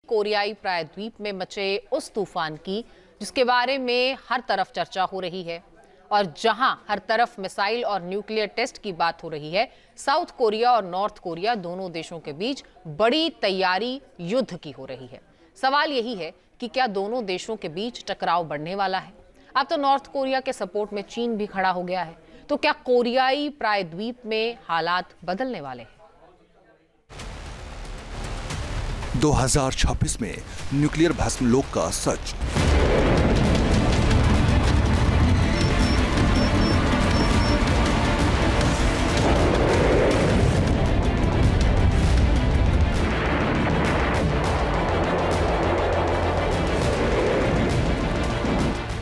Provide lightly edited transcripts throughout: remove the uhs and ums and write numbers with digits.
कोरियाई प्रायद्वीप में मचे उस तूफान की जिसके बारे में हर तरफ चर्चा हो रही है और जहां हर तरफ मिसाइल और न्यूक्लियर टेस्ट की बात हो रही है। साउथ कोरिया और नॉर्थ कोरिया दोनों देशों के बीच बड़ी तैयारी युद्ध की हो रही है। सवाल यही है कि क्या दोनों देशों के बीच टकराव बढ़ने वाला है? अब तो नॉर्थ कोरिया के सपोर्ट में चीन भी खड़ा हो गया है, तो क्या कोरियाई प्रायद्वीप में हालात बदलने वाले हैं? 2026 में न्यूक्लियर भस्मलोक का सच।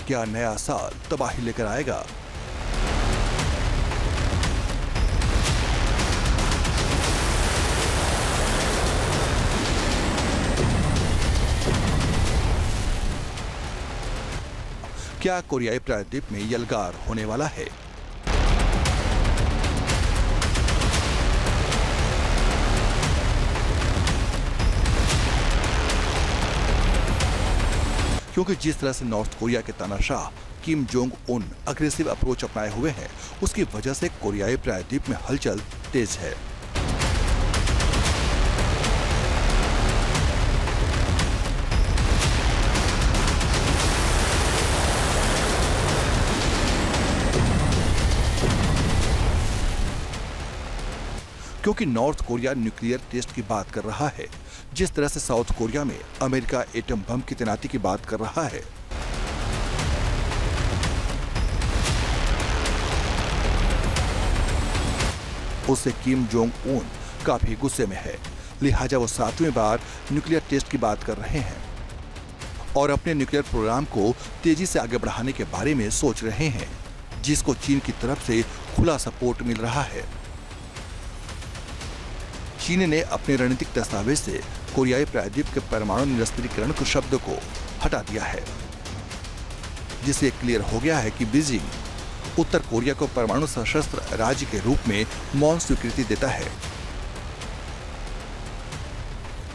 क्या नया साल तबाही लेकर आएगा? क्या कोरियाई प्रायद्वीप में यलगार होने वाला है? क्योंकि जिस तरह से नॉर्थ कोरिया के तानाशाह Kim Jong Un aggressive approach अपनाए हुए हैं, उसकी वजह से कोरियाई प्रायद्वीप में हलचल तेज है। क्योंकि नॉर्थ कोरिया न्यूक्लियर टेस्ट की बात कर रहा है, जिस तरह से साउथ कोरिया में अमेरिका एटम बम की तैनाती की बात कर रहा है। उससे किम जोंग उन काफी गुस्से में है, लिहाजा वो 7वीं बार न्यूक्लियर टेस्ट की बात कर रहे हैं और अपने न्यूक्लियर प्रोग्राम को तेजी से आगे बढ़ाने के बारे में सोच रहे हैं, जिसको चीन की तरफ से खुला सपोर्ट मिल रहा है। चीन ने अपने रणनीतिक दस्तावेज से कोरियाई प्रायद्वीप के परमाणु निरस्त्रीकरण के शब्द को हटा दिया है, जिससे क्लियर हो गया है कि बीजिंग उत्तर कोरिया को परमाणु सशस्त्र राज्य के रूप में मौन स्वीकृति देता है।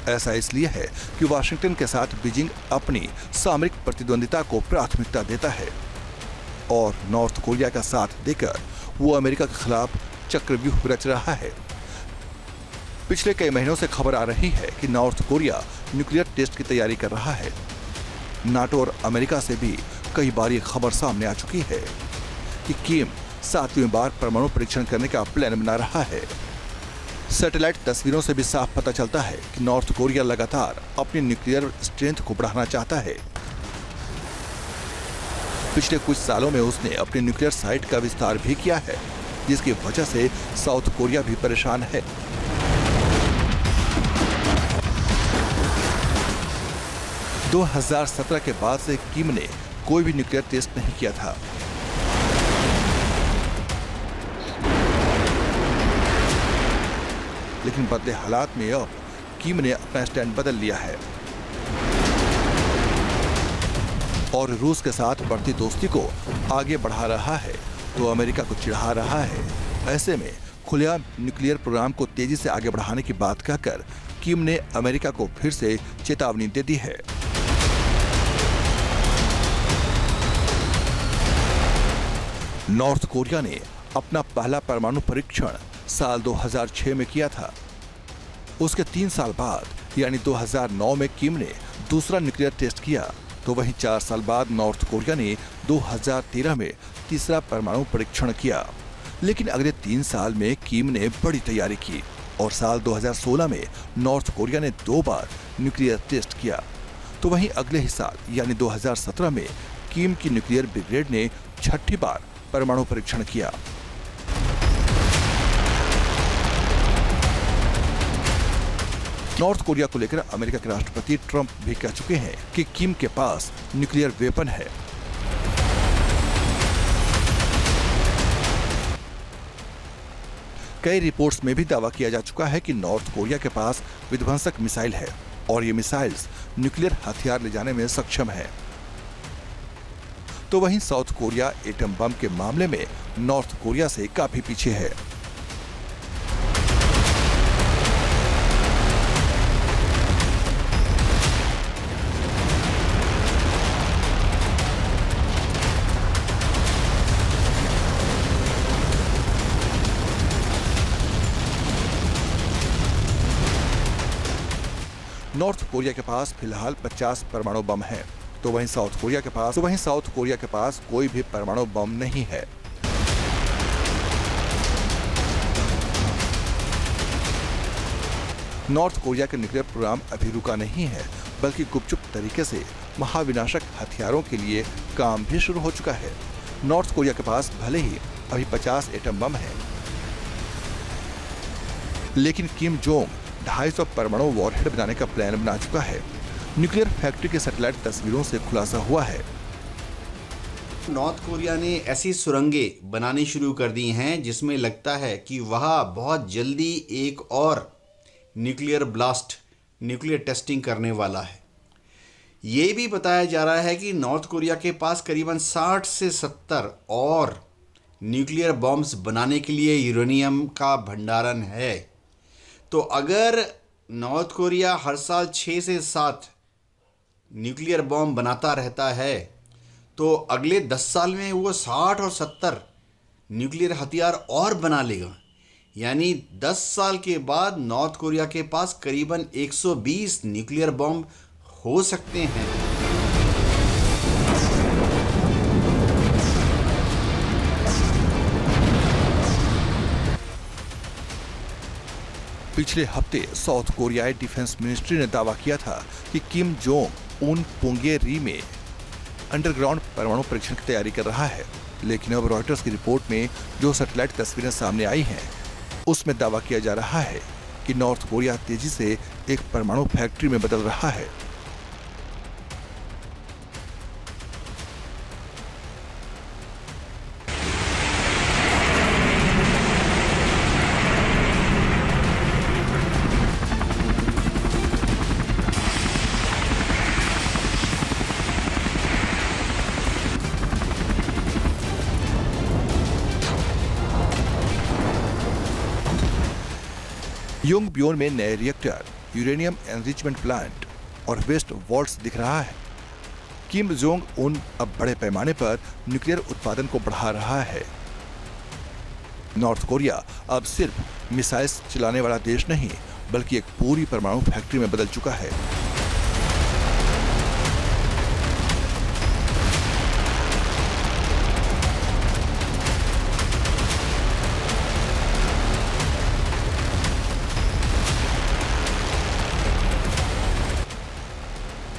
ऐसा इसलिए है कि वाशिंगटन के साथ बीजिंग अपनी सामरिक प्रतिद्वंदिता को प्राथमिकता देता है और नॉर्थ कोरिया का साथ देकर वो अमेरिका के खिलाफ चक्रव्यूह रच रहा है। पिछले कई महीनों से खबर आ रही है कि नॉर्थ कोरिया न्यूक्लियर टेस्ट की तैयारी कर रहा है। नाटो और अमेरिका से भी कई बार ये खबर सामने आ चुकी है कि किम 7वीं बार परमाणु परीक्षण करने का प्लान बना रहा है। सैटेलाइट तस्वीरों से भी साफ पता चलता है कि नॉर्थ कोरिया लगातार अपनी न्यूक्लियर स्ट्रेंथ को बढ़ाना चाहता है। पिछले कुछ सालों में उसने अपने न्यूक्लियर साइट का विस्तार भी किया है, जिसकी वजह से साउथ कोरिया भी परेशान है। 2017 के बाद से किम ने कोई भी न्यूक्लियर टेस्ट नहीं किया था। लेकिन बदले हालात में अब किम ने अपना स्टैंड बदल लिया है और रूस के साथ बढ़ती दोस्ती को आगे बढ़ा रहा है, तो अमेरिका को चिढ़ा रहा है। ऐसे में खुलेआम न्यूक्लियर प्रोग्राम को तेजी से आगे बढ़ाने की बात कहकर किम ने अमेरिका को फिर से चेतावनी दे दी है। नॉर्थ कोरिया ने अपना पहला परमाणु परीक्षण साल 2006 में किया था। उसके 3 साल बाद यानी 2009 में किम ने दूसरा न्यूक्लियर टेस्ट किया, तो वहीं 4 साल बाद नॉर्थ कोरिया ने 2013 में तीसरा परमाणु परीक्षण किया। लेकिन अगले 3 साल में किम ने बड़ी तैयारी की और साल 2016 में नॉर्थ कोरिया ने 2 बार न्यूक्लियर टेस्ट किया। तो वहीं अगले ही साल यानी 2017 में किम की न्यूक्लियर ब्रिगेड ने 6ठी बार परमाणु परीक्षण किया। नॉर्थ कोरिया को लेकर अमेरिका के राष्ट्रपति ट्रंप भी कह चुके हैं कि किम के पास न्यूक्लियर वेपन है। कई रिपोर्ट्स में भी दावा किया जा चुका है कि नॉर्थ कोरिया के पास विध्वंसक मिसाइल है और ये मिसाइल्स न्यूक्लियर हथियार ले जाने में सक्षम है। तो वहीं साउथ कोरिया एटम बम के मामले में नॉर्थ कोरिया से काफी पीछे है। नॉर्थ कोरिया के पास फिलहाल 50 परमाणु बम हैं, तो वहीं साउथ कोरिया के पास कोई भी परमाणु बम नहीं है। नॉर्थ कोरिया का न्यूक्लियर प्रोग्राम अभी रुका नहीं है, बल्कि गुपचुप तरीके से महाविनाशक हथियारों के लिए काम भी शुरू हो चुका है। नॉर्थ कोरिया के पास भले ही अभी 50 एटम बम हैं, लेकिन किम जोंग 250 परमाणु वॉरहेड बनाने का प्लान बना चुका है। न्यूक्लियर फैक्ट्री के सैटेलाइट तस्वीरों से खुलासा हुआ है। नॉर्थ कोरिया ने ऐसी सुरंगें बनानी शुरू कर दी हैं जिसमें लगता है कि वह बहुत जल्दी एक और न्यूक्लियर ब्लास्ट, न्यूक्लियर टेस्टिंग करने वाला है। ये भी बताया जा रहा है कि नॉर्थ कोरिया के पास करीबन 60 से 70 और न्यूक्लियर बॉम्ब्स बनाने के लिए यूरेनियम का भंडारण है। तो अगर नॉर्थ कोरिया हर साल 6 से 7 न्यूक्लियर बॉम्ब बनाता रहता है तो अगले 10 साल में वो 60 और 70 न्यूक्लियर हथियार और बना लेगा। यानी 10 साल के बाद नॉर्थ कोरिया के पास करीबन 120 न्यूक्लियर बॉम्ब हो सकते हैं। पिछले हफ्ते साउथ कोरियाई डिफेंस मिनिस्ट्री ने दावा किया था कि किम जोंग उन पुंगेरी में अंडरग्राउंड परमाणु परीक्षण की तैयारी कर रहा है, लेकिन अब रॉयटर्स की रिपोर्ट में जो सैटेलाइट तस्वीरें सामने आई हैं, उसमें दावा किया जा रहा है कि नॉर्थ कोरिया तेजी से एक परमाणु फैक्ट्री में बदल रहा है। योंगब्योन में नए रिएक्टर, यूरेनियम एनरिचमेंट प्लांट और वेस्ट वॉल्ट्स दिख रहा है। किम जोंग उन अब बड़े पैमाने पर न्यूक्लियर उत्पादन को बढ़ा रहा है। नॉर्थ कोरिया अब सिर्फ मिसाइल्स चलाने वाला देश नहीं, बल्कि एक पूरी परमाणु फैक्ट्री में बदल चुका है।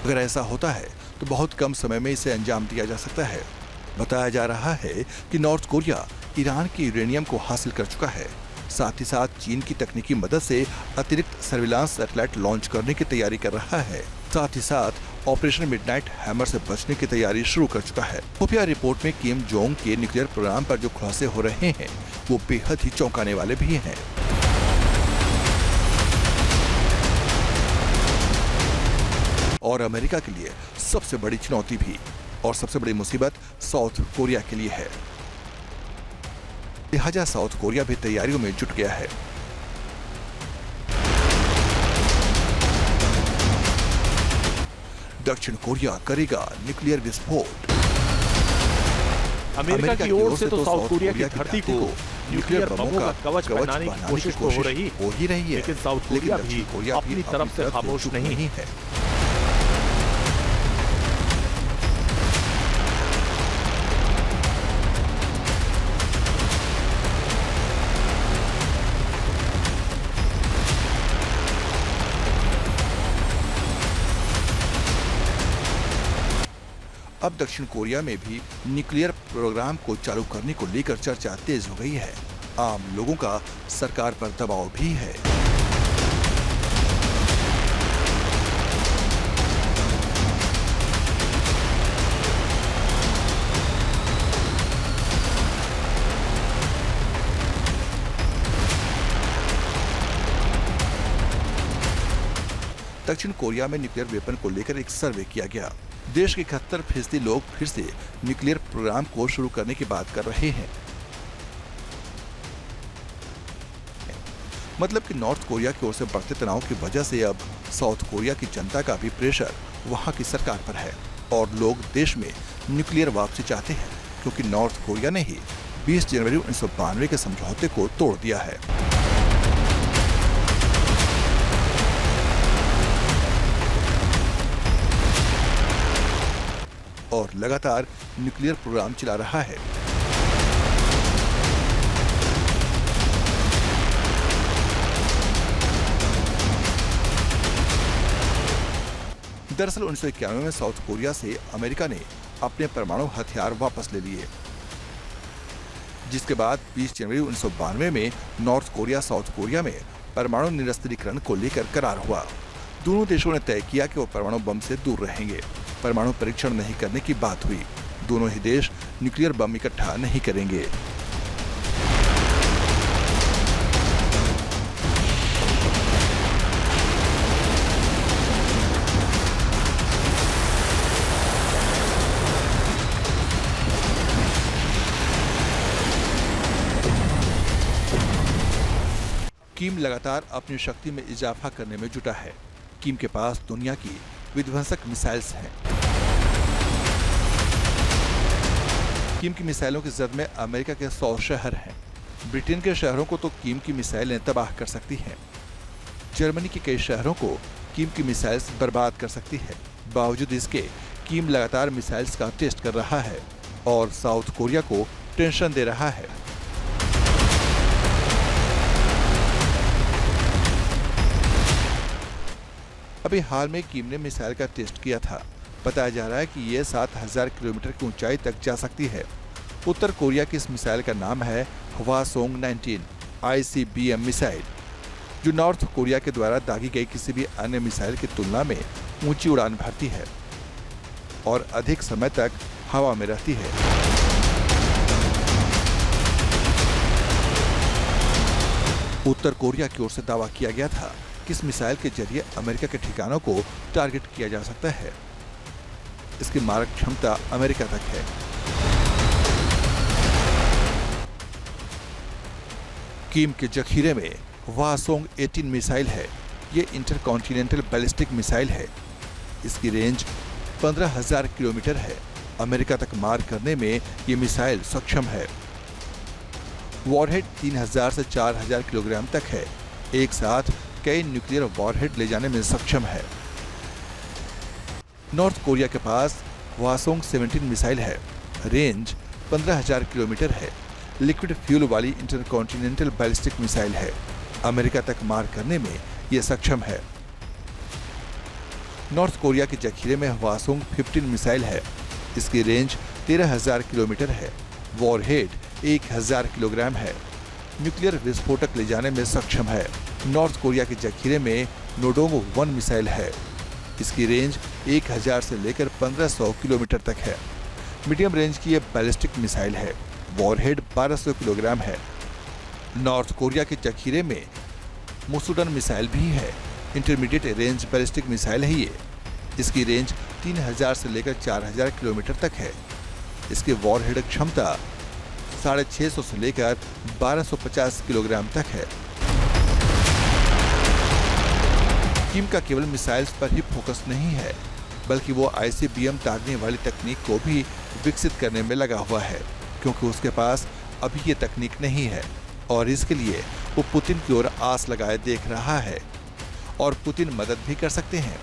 अगर ऐसा होता है तो बहुत कम समय में इसे अंजाम दिया जा सकता है। बताया जा रहा है कि नॉर्थ कोरिया ईरान के यूरेनियम को हासिल कर चुका है। साथ ही साथ चीन की तकनीकी मदद से अतिरिक्त सर्विलांस सैटेलाइट लॉन्च करने की तैयारी कर रहा है। साथ ही साथ ऑपरेशन मिडनाइट हैमर से बचने की तैयारी शुरू कर चुका है। खुफिया रिपोर्ट में किम जोंग के न्यूक्लियर प्रोग्राम पर जो खुलासे हो रहे हैं वो बेहद ही चौंकाने वाले भी हैं। और अमेरिका के लिए सबसे बड़ी चुनौती भी और सबसे बड़ी मुसीबत साउथ कोरिया के लिए है। लिहाजा साउथ कोरिया भी तैयारियों में जुट गया है। दक्षिण कोरिया करेगा न्यूक्लियर विस्फोट। अमेरिका की ओर से तो साउथ कोरिया की धरती को न्यूक्लियर बमों का कवच बनाने की कोशिश तो हो ही रही है, लेकिन साउथ कोरिया भी अपनी तरफ से खामोश नहीं है। अब दक्षिण कोरिया में भी न्यूक्लियर प्रोग्राम को चालू करने को लेकर चर्चा तेज हो गई है। आम लोगों का सरकार पर दबाव भी है। दक्षिण कोरिया में न्यूक्लियर वेपन को लेकर एक सर्वे किया गया। देश के 71% लोग फिर से न्यूक्लियर प्रोग्राम को शुरू करने की बात कर रहे हैं। मतलब कि नॉर्थ कोरिया की ओर से बढ़ते तनाव की वजह से अब साउथ कोरिया की जनता का भी प्रेशर वहां की सरकार पर है और लोग देश में न्यूक्लियर वापसी चाहते हैं, क्योंकि नॉर्थ कोरिया ने ही 20 जनवरी 1992 के समझौते को तोड़ दिया है। और लगातार न्यूक्लियर प्रोग्राम चला रहा है। दरअसल 1991 में साउथ कोरिया से अमेरिका ने अपने परमाणु हथियार वापस ले लिए, जिसके बाद 20 जनवरी 1992 में नॉर्थ कोरिया साउथ कोरिया में परमाणु निरस्त्रीकरण को लेकर करार हुआ। दोनों देशों ने तय किया कि वो परमाणु बम से दूर रहेंगे। परमाणु परीक्षण नहीं करने की बात हुई। दोनों ही देश न्यूक्लियर बम इकट्ठा नहीं करेंगे। किम लगातार अपनी शक्ति में इजाफा करने में जुटा है। किम के पास दुनिया की विध्वंसक मिसाइल्स हैं। किम की मिसाइलों की जद में अमेरिका के 100 शहर हैं। ब्रिटेन के शहरों को तो किम की मिसाइलें तबाह कर सकती हैं। जर्मनी के कई शहरों को किम की मिसाइल्स बर्बाद कर सकती है। बावजूद इसके किम लगातार मिसाइल्स का टेस्ट कर रहा है और साउथ कोरिया को टेंशन दे रहा है। अभी हाल में किम ने मिसाइल का टेस्ट किया था। बताया जा रहा है कि ये 7000 किलोमीटर की ऊंचाई तक जा सकती है। उत्तर कोरिया की इस मिसाइल का नाम है हवासोंग 19 ICBM मिसाइल, जो नॉर्थ कोरिया के द्वारा दागी गई किसी भी अन्य मिसाइल की तुलना में ऊंची उड़ान भरती है और अधिक समय तक हवा में रहती है। उत्तर कोरिया की ओर से दावा किया गया था कि इस मिसाइल के जरिए अमेरिका के ठिकानों को टारगेट किया जा सकता है। इसकी मारक क्षमता अमेरिका तक है। किम के जखीरे में हवासोंग 18 मिसाइल है। ये इंटरकॉन्टिनेंटल बैलिस्टिक मिसाइल है। इसकी रेंज 15,000 किलोमीटर है। अमेरिका तक मार करने में ये मिसाइल सक्षम है। वॉरहेड 3000 से 4000 किलोग्राम तक है। एक साथ कई न्यूक्लियर वॉरहेड ले जाने में सक्षम है। नॉर्थ कोरिया के पास हवासोंग 17 मिसाइल है। रेंज 15,000 किलोमीटर है। लिक्विड फ्यूल वाली इंटरकॉन्टिनेंटल बैलिस्टिक मिसाइल है। अमेरिका तक मार करने में यह सक्षम है। नॉर्थ कोरिया के जखीरे में हवासोंग 15 मिसाइल है। इसकी रेंज 13,000 किलोमीटर है। वॉरहेड 1,000 किलोग्राम है। न्यूक्लियर विस्फोटक ले जाने में सक्षम है। नॉर्थ कोरिया के जखीरे में नोडोंग 1 मिसाइल है। इसकी रेंज 1000 से लेकर 1500 किलोमीटर तक है। मीडियम रेंज की यह बैलिस्टिक मिसाइल है। वॉरहेड 1200 किलोग्राम है। नॉर्थ कोरिया के जखीरे में मुसुडन मिसाइल भी है। इंटरमीडिएट रेंज बैलिस्टिक मिसाइल है ये। इसकी रेंज 3000 से लेकर 4000 किलोमीटर तक है। इसकी वॉरहेड क्षमता 650 से लेकर 1250 किलोग्राम तक है। किम का केवल मिसाइल्स पर ही फोकस नहीं है, बल्कि वो ICBM दागने वाली तकनीक को भी विकसित करने में लगा हुआ है, क्योंकि उसके पास अभी ये तकनीक नहीं है और इसके लिए वो पुतिन की ओर आस लगाए देख रहा है और पुतिन मदद भी कर सकते हैं।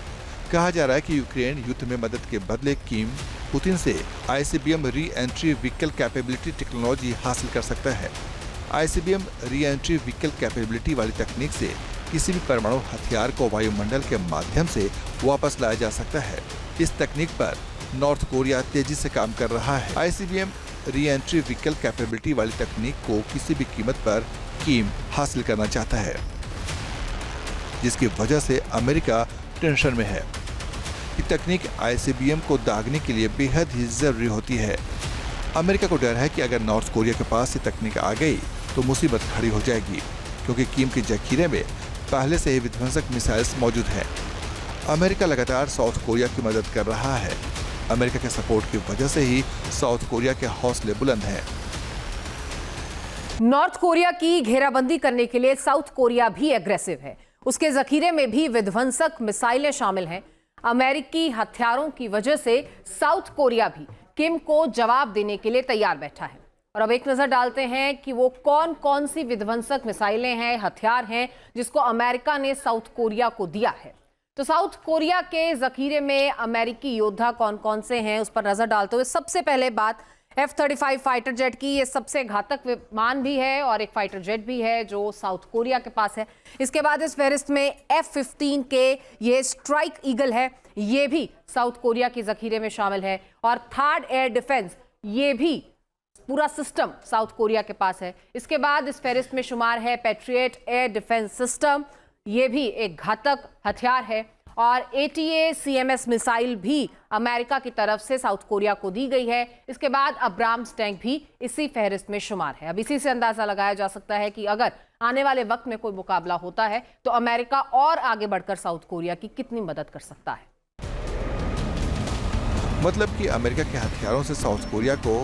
कहा जा रहा है कि यूक्रेन युद्ध में मदद के बदले किम पुतिन से ICBM re entry vehicle capability technology हासिल कर सकता है। ICBM re entry vehicle capability वाली तकनीक से किसी भी परमाणु हथियार को वायुमंडल के माध्यम से वापस लाया जा सकता है। इस तकनीक पर नॉर्थ कोरिया तेजी से काम कर रहा है। ICBM re entry vehicle capability वाली तकनीक को किसी भी कीमत पर किम हासिल करना चाहता है, जिसकी वजह से अमेरिका टेंशन में है। ये तकनीक ICBM को दागने के लिए बेहद ही जरूरी होती है। अमेरिका को डर है कि अगर नॉर्थ कोरिया के पास ये तकनीक आ गई तो मुसीबत खड़ी हो जाएगी, क्योंकि किम के जखीरे में पहले से ही विध्वंसक मिसाइल्स मौजूद हैं। अमेरिका लगातार साउथ कोरिया की मदद कर रहा है। अमेरिका के सपोर्ट की वजह से ही साउथ कोरिया के हौसले बुलंद हैं। नॉर्थ कोरिया की घेराबंदी करने के लिए साउथ कोरिया भी एग्रेसिव है। उसके जखीरे में भी विध्वंसक मिसाइलें शामिल हैं। अमेरिकी हथियारों की वजह से साउथ कोरिया भी किम को जवाब देने के लिए तैयार बैठा है। और अब एक नजर डालते हैं कि वो कौन कौन सी विध्वंसक मिसाइलें हैं, हथियार हैं, जिसको अमेरिका ने साउथ कोरिया को दिया है। तो साउथ कोरिया के जखीरे में अमेरिकी योद्धा कौन कौन से हैं उस पर नजर डालते हुए सबसे पहले बात F-35 फाइटर जेट की। ये सबसे घातक विमान भी है और एक फाइटर जेट भी है जो साउथ कोरिया के पास है। इसके बाद इस फहरिस्त में F-15 के ये स्ट्राइक ईगल है, ये भी साउथ कोरिया की जखीरे में शामिल है। और थर्ड एयर डिफेंस, ये भी पूरा सिस्टम साउथ कोरिया के पास है। इसके बाद इस फहरिस्त में शुमार है पैट्रियट एयर डिफेंस सिस्टम, ये भी एक घातक हथियार है। और ATACMS मिसाइल भी अमेरिका की तरफ से साउथ कोरिया को दी गई है। इसके बाद अब्राम्स टैंक भी इसी फहरिस्त में शुमार है। अब इसी से अंदाजा लगाया जा सकता है कि अगर आने वाले वक्त में कोई मुकाबला होता है तो अमेरिका और आगे बढ़कर साउथ कोरिया की कितनी मदद कर सकता है। मतलब कि अमेरिका के हथियारों से साउथ कोरिया को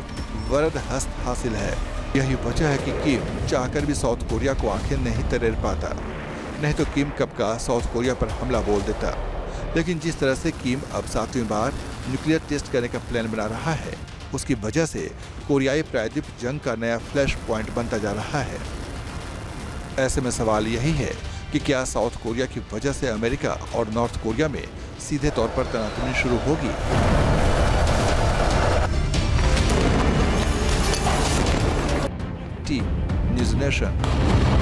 वरद हस्त हासिल है। यही वजह है कि किम चाहकर भी साउथ कोरिया को आखिर नहीं तरेर पाता, नहीं तो किम कब का साउथ कोरिया पर हमला बोल देता। लेकिन जिस तरह से किम अब 7वीं बार न्यूक्लियर टेस्ट करने का प्लान बना रहा है, उसकी वजह से कोरियाई प्रायद्वीप जंग का नया फ्लैश पॉइंट बनता जा रहा है। ऐसे में सवाल यही है कि क्या साउथ कोरिया की वजह से अमेरिका और नॉर्थ कोरिया में सीधे तौर पर तनातनी शुरू होगी। Team news nation.